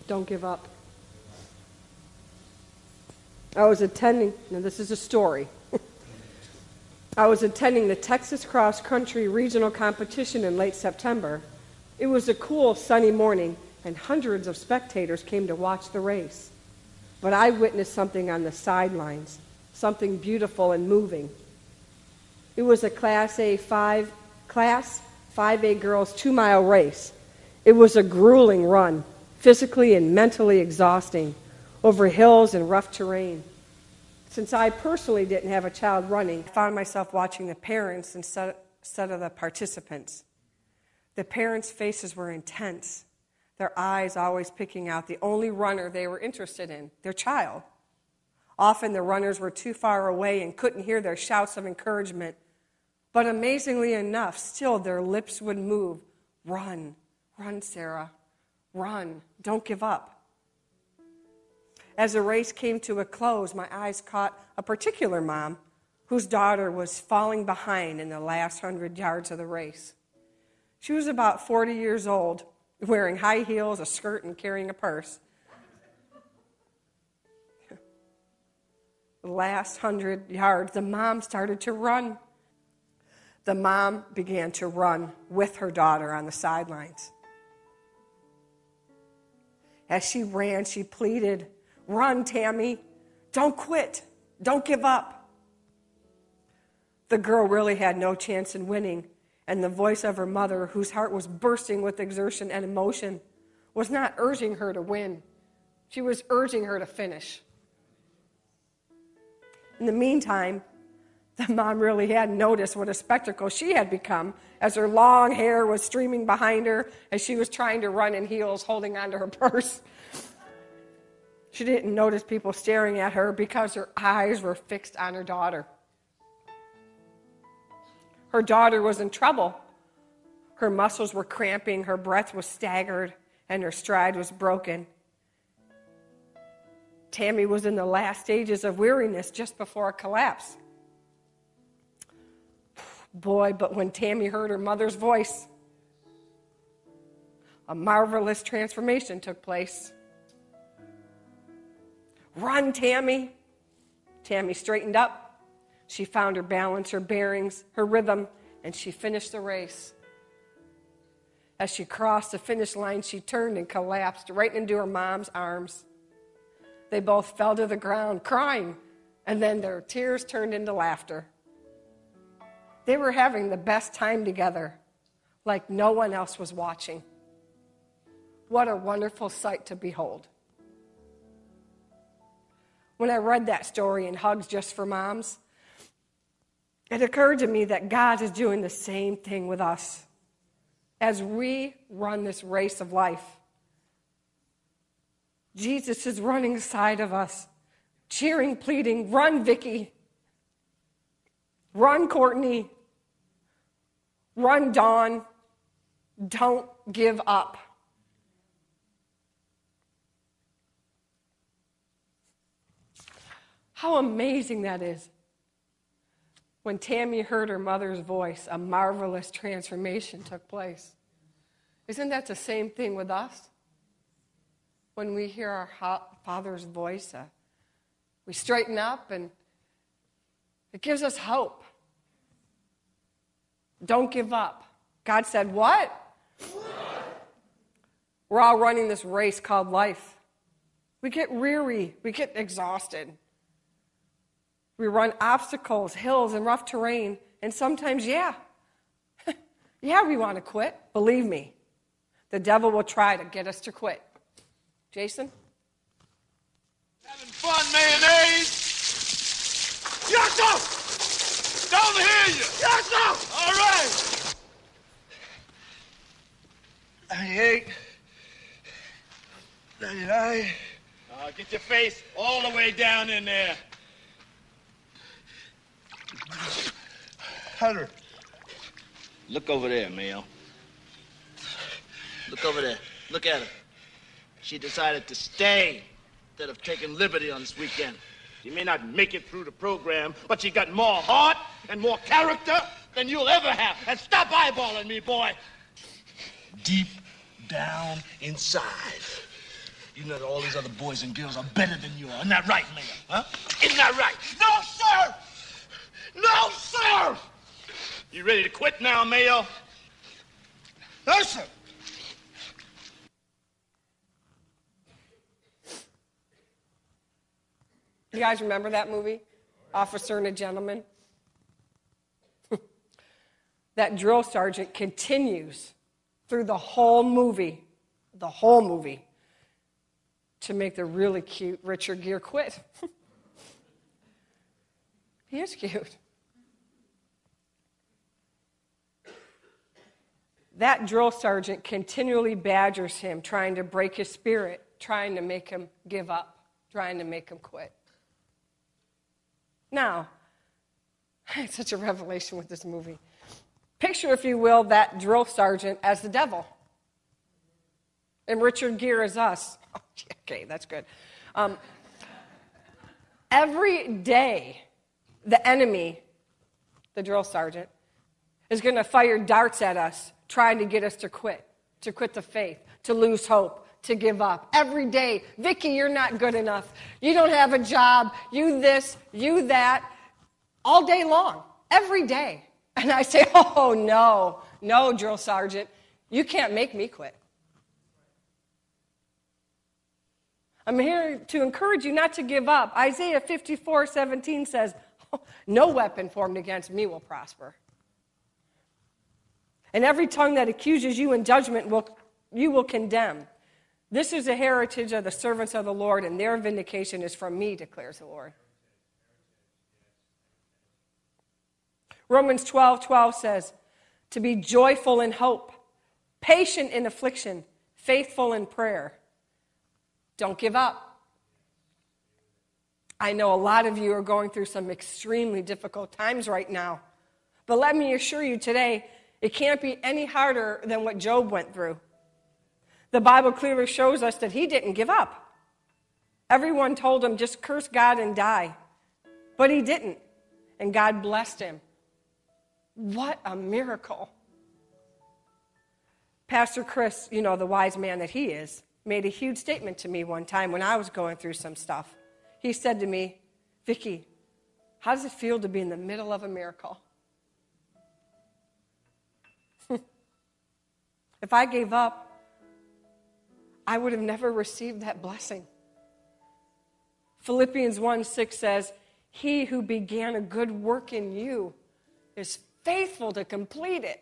Don't give up. Now this is a story. I was attending the Texas Cross Country Regional Competition in late September. It was a cool, sunny morning, and hundreds of spectators came to watch the race. But I witnessed something on the sidelines, something beautiful and moving. It was a Class 5A girls 2-mile race. It was a grueling run, physically and mentally exhausting, over hills and rough terrain. Since I personally didn't have a child running, I found myself watching the parents instead of the participants. The parents' faces were intense, their eyes always picking out the only runner they were interested in, their child. Often the runners were too far away and couldn't hear their shouts of encouragement. But amazingly enough, still their lips would move. Run, run, Sarah, run, don't give up. As the race came to a close, my eyes caught a particular mom whose daughter was falling behind in the last 100 yards of the race. She was about 40 years old, wearing high heels, a skirt, and carrying a purse. The last 100 yards, the mom started to run. The mom began to run with her daughter on the sidelines. As she ran, she pleaded, "Run, Tammy. Don't quit. Don't give up." The girl really had no chance in winning, and the voice of her mother, whose heart was bursting with exertion and emotion, was not urging her to win. She was urging her to finish. In the meantime, the mom really hadn't noticed what a spectacle she had become as her long hair was streaming behind her as she was trying to run in heels, holding onto her purse. She didn't notice people staring at her because her eyes were fixed on her daughter. Her daughter was in trouble. Her muscles were cramping, her breath was staggered, and her stride was broken. Tammy was in the last stages of weariness just before a collapse. Boy, but when Tammy heard her mother's voice, a marvelous transformation took place. "Run, Tammy." Tammy straightened up. She found her balance, her bearings, her rhythm, and she finished the race. As she crossed the finish line, she turned and collapsed right into her mom's arms. They both fell to the ground, crying, and then their tears turned into laughter. They were having the best time together, like no one else was watching. What a wonderful sight to behold. When I read that story in Hugs Just for Moms, it occurred to me that God is doing the same thing with us as we run this race of life. Jesus is running aside of us, cheering, pleading, "Run, Vicky. Run, Courtney. Run, Dawn. Don't give up." How amazing that is. When Tammy heard her mother's voice, a marvelous transformation took place. Isn't that the same thing with us? When we hear our Father's voice, we straighten up and it gives us hope. Don't give up. God said, what? We're all running this race called life. We get weary. We get exhausted. We run obstacles, hills, and rough terrain. And sometimes, yeah, we want to quit. Believe me, the devil will try to get us to quit. Jason? Having fun, mayonnaise? Yes, sir! Don't hear you! Yes, sir! All right! 98. 99. Get your face all the way down in there. 100. Look over there, Mayo. Look over there. Look at her. She decided to stay instead of taking liberty on this weekend. She may not make it through the program, but she got more heart and more character than you'll ever have. And stop eyeballing me, boy. Deep down inside, You know that all these other boys and girls are better than you are. Isn't that right, Mayor? Huh? Isn't that right? No, sir! No, sir! You ready to quit now, Mayo? No, sir! You guys remember that movie, Officer and a Gentleman? That drill sergeant continues through the whole movie, to make the really cute Richard Gere quit. He is cute. That drill sergeant continually badgers him, trying to break his spirit, trying to make him give up, trying to make him quit. Now, it's such a revelation with this movie. Picture, if you will, that drill sergeant as the devil. And Richard Gere as us. Okay, that's good. Every day, the enemy, the drill sergeant, is going to fire darts at us, trying to get us to quit the faith, to lose hope, to give up. Every day, Vicki, you're not good enough. You don't have a job. You this, you that. All day long, every day. And I say, oh, no, drill sergeant, you can't make me quit. I'm here to encourage you not to give up. Isaiah 54:17 says, no weapon formed against me will prosper. And every tongue that accuses you in judgment you will condemn. This is the heritage of the servants of the Lord, and their vindication is from me, declares the Lord. Romans 12:12 says, to be joyful in hope, patient in affliction, faithful in prayer. Don't give up. I know a lot of you are going through some extremely difficult times right now. But let me assure you today, it can't be any harder than what Job went through. The Bible clearly shows us that he didn't give up. Everyone told him, just curse God and die. But he didn't. And God blessed him. What a miracle. Pastor Chris, you know, the wise man that he is, made a huge statement to me one time when I was going through some stuff. He said to me, Vicki, how does it feel to be in the middle of a miracle? If I gave up, I would have never received that blessing. Philippians 1:6 says, he who began a good work in you is faithful to complete it.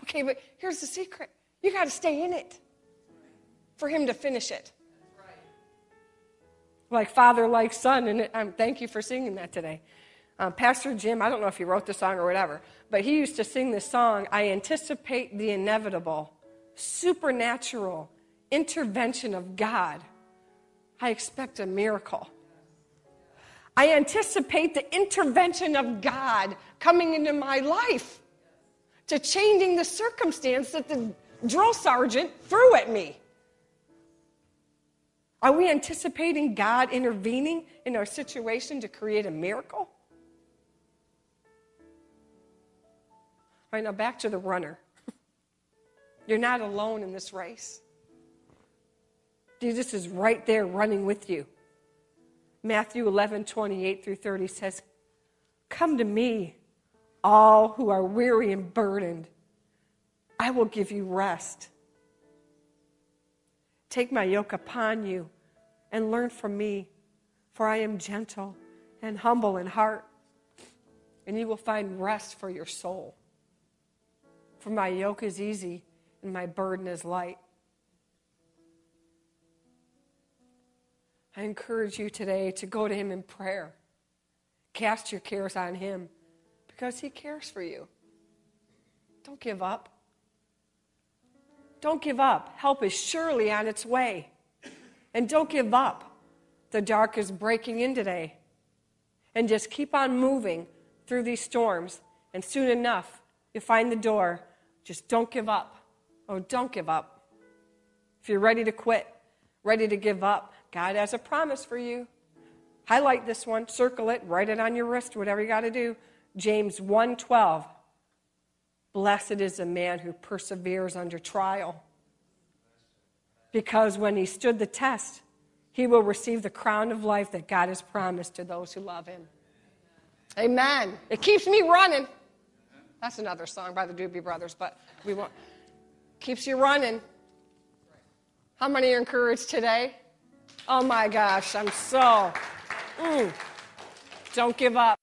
Okay, but here's the secret. You got to stay in it for him to finish it. Like father, like son, and thank you for singing that today. Pastor Jim, I don't know if he wrote the song or whatever, but he used to sing this song, I anticipate the inevitable, supernatural intervention of God. I expect a miracle. I anticipate the intervention of God coming into my life to changing the circumstance that the drill sergeant threw at me. Are we anticipating God intervening in our situation to create a miracle? All right, now back to the runner. You're not alone in this race. Jesus is right there running with you. Matthew 11:28-30 says, come to me, all who are weary and burdened. I will give you rest. Take my yoke upon you and learn from me, for I am gentle and humble in heart, and you will find rest for your soul. For my yoke is easy and my burden is light. I encourage you today to go to him in prayer. Cast your cares on him because he cares for you. Don't give up. Don't give up. Help is surely on its way. And don't give up. The dark is breaking in today. And just keep on moving through these storms. And soon enough, you'll find the door. Just don't give up. Oh, don't give up. If you're ready to quit, ready to give up, God has a promise for you. Highlight this one, circle it, write it on your wrist, whatever you got to do. James 1:12. Blessed is the man who perseveres under trial. because when he stood the test, he will receive the crown of life that God has promised to those who love him. Amen. It keeps me running. That's another song by the Doobie Brothers, but we won't. Keeps you running. How many are encouraged today? Oh my gosh, I'm so. Don't give up.